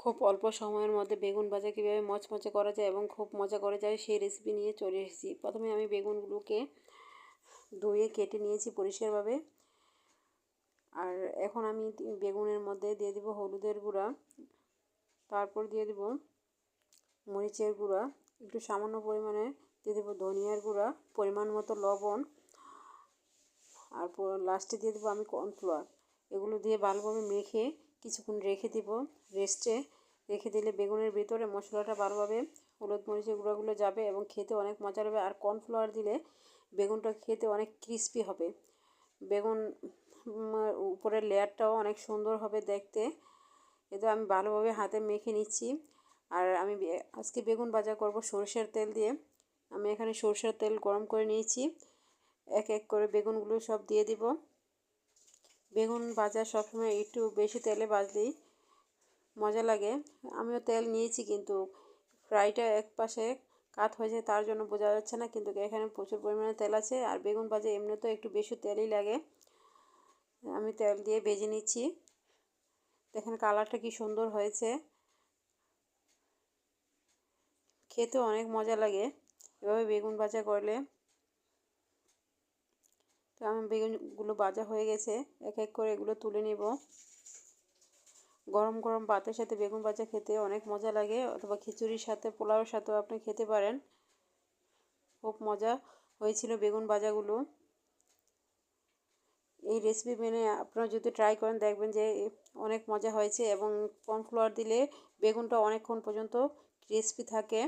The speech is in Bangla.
খুব অল্প সময়ের মধ্যে বেগুন ভাজা কীভাবে মচমচে করা যায় এবং খুব মজা করা যায় সেই রেসিপি নিয়ে চলে এসেছি। প্রথমে আমি বেগুনগুলোকে ধুয়ে কেটে নিয়েছি পরিষ্কারভাবে। আর এখন আমি বেগুনের মধ্যে দিয়ে দেব হলুদের গুঁড়া, তারপর দিয়ে দেব মরিচের গুঁড়া, একটু সামান্য পরিমাণে দিয়ে দেবো ধনিয়ার গুঁড়া, পরিমাণ মতো লবণ, আর লাস্টে দিয়ে দেবো আমি কর্নফ্লাওয়ার। এগুলো দিয়ে ভালোভাবে মেখে কিছুক্ষণ রেখে দেব রেস্টে। রেখে দিলে বেগুনের ভিতরে মশলাটা ভালোভাবে হলুদ মরিচের গুঁড়াগুলো যাবে এবং খেতে অনেক মজা হবে। আর কর্নফ্লাওয়ার দিলে বেগুনটা খেতে অনেক ক্রিস্পি হবে, বেগুন উপরের লেয়ারটাও অনেক সুন্দর হবে দেখতে। এটা আমি ভালোভাবে হাতে মেখে নিচ্ছি। আর আমি আজকে বেগুন ভাজা করব সরষের তেল দিয়ে। আমি এখানে সরষের তেল গরম করে নিয়েছি। এক এক করে বেগুনগুলো সব দিয়ে দিব। বেগুন ভাজা সবসময় একটু বেশি তেলে ভাজলেই মজা লাগে। আমিও তেল নিয়েছি, কিন্তু ফ্রাইটা এক পাশে কাত হয়ে যায়, তার জন্য বোঝা যাচ্ছে না, কিন্তু এখানে প্রচুর পরিমাণে তেল আছে। আর বেগুন ভাজা এমনিতেও একটু বেশি তেলই লাগে। আমি তেল দিয়ে ভেজে নিচ্ছি। দেখেন কালারটা কি সুন্দর হয়েছে, খেতে অনেক মজা লাগে এভাবে বেগুন ভাজা করলে। তো আমার বেগুনগুলো ভাজা হয়ে গেছে, এক এক করে এগুলো তুলে নেব। গরম গরম ভাতের সাথে বেগুন ভাজা খেতে অনেক মজা লাগে, অথবা খিচুড়ির সাথে পোলাওর সাথেও আপনি খেতে পারেন। খুব মজা হয়েছিল বেগুন ভাজাগুলো। এই রেসিপি মেনে আপনারা যদি ট্রাই করেন দেখবেন যে অনেক মজা হয়েছে, এবং কর্নফ্লাওয়ার দিলে বেগুনটা অনেকক্ষণ পর্যন্ত ক্রিস্পি থাকে।